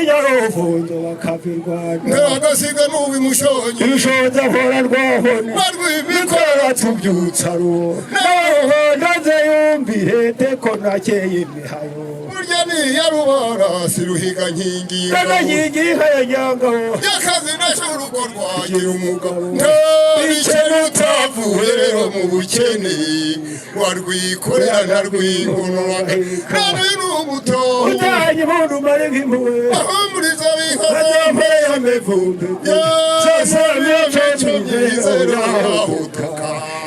nyarufunzo bakabirwana ngagasiga n'ubu imushonyi ibishonza hora rwahone mikora tubyutsa ruwo naze yumbire teko nakeye imihayo burya niya rubara siruhiga nkingi nkingi y'ingabo y'akazi n'urugo rwagira umugabo ntabikene utavuye rero mu bukene warwikorera ntarwihunura nawe n'umuto utanye ibuntu umare nk'impuwe ahumuriza azambere y'amevumbi sasa n'icyo myiza irahutuka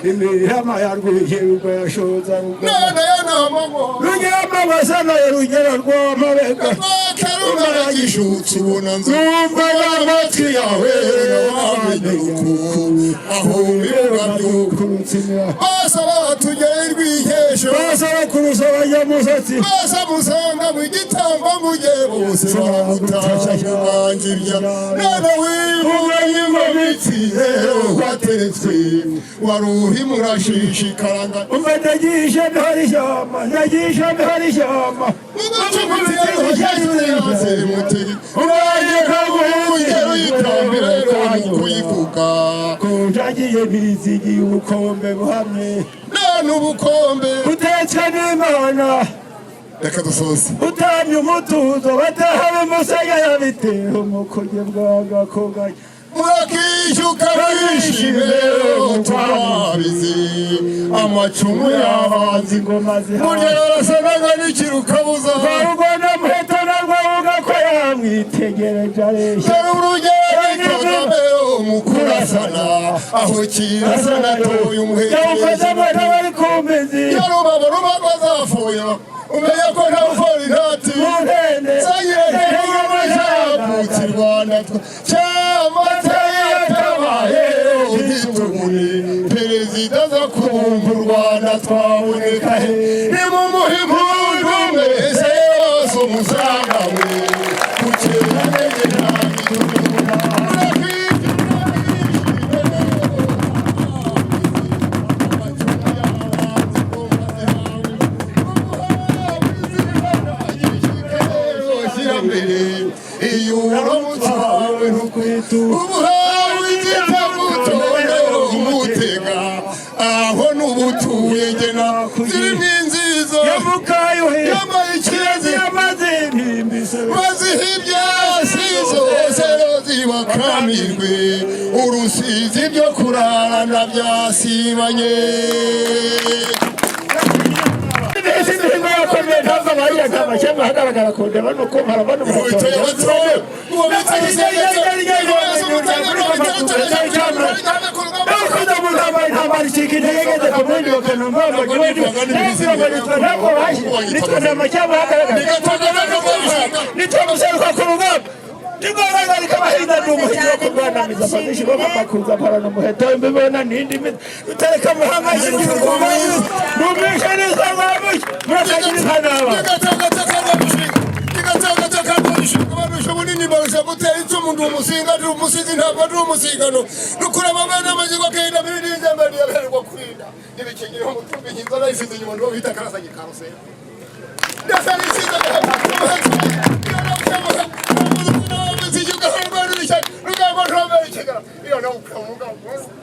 imirama yarwihirwa yashoza none yanamago runyamabasa nayo rugera rw'amabega karumagishutse ubona numva n'amatwi yawe aho biba byukurutsina basaba tugere rwihesho basaba kurusa abanyamusatsi basa musanga mu gitamba muge bose bamutashya bangirya none wibuganye imitsi wateretswe waruhi murashishikaranga umva ndagisha ntari ishyamba ndagisha ntari ishyamba uraje kaguhungero yitambire kuyivuga kunjagiye bizigiye ubukombe buhamye none ubukombe utetswe n'Imana reka dusoze utamye umutuzo batahawe musaya yabiteho mukoge bw'agakoganya murakishyuka bishime twabizi amacumu y'abanzi ingoma burya yarasanaga n'ikirukabuza urwanda muheto narwo avuga ko yamwitegereje areshya dore urugero Kagame umukurasana aho kirasana toye umuheto yawukoze amata bari ku mizi yarubaba rubaga zafuye umenya ko nta mfori ntati muntende sayireke y'amajyambutse i Rwanda cyamata yatabaye ubwitumuni perezida aza kubumba u Rwanda twaboneka he ni mu muhimu w'umwese yose umusanga we kukera nege iyo uramutse wawe ntukwitu ubuhawe igitabutonde umutega aho n'ubutuye gena zirimo inziza yambaye ikirezi baziha ibyasi zose zibakamirwe urusizi byo kurarana byasibanye hagaragara kundeba nuko marabana bunini barusha gutera icumu ndi umusinga ndi umusizi ntabwo ndi umusigano nukura amabana amazigo akenda birindi y'inzamba ntiyabererwa kurinda nibikingiriho umutumbi nkinzo nayisize inyuma niho bita karasanye karusera ndasa nisize rugambo ntumbere ikigara iyo nawe ukaba umugabo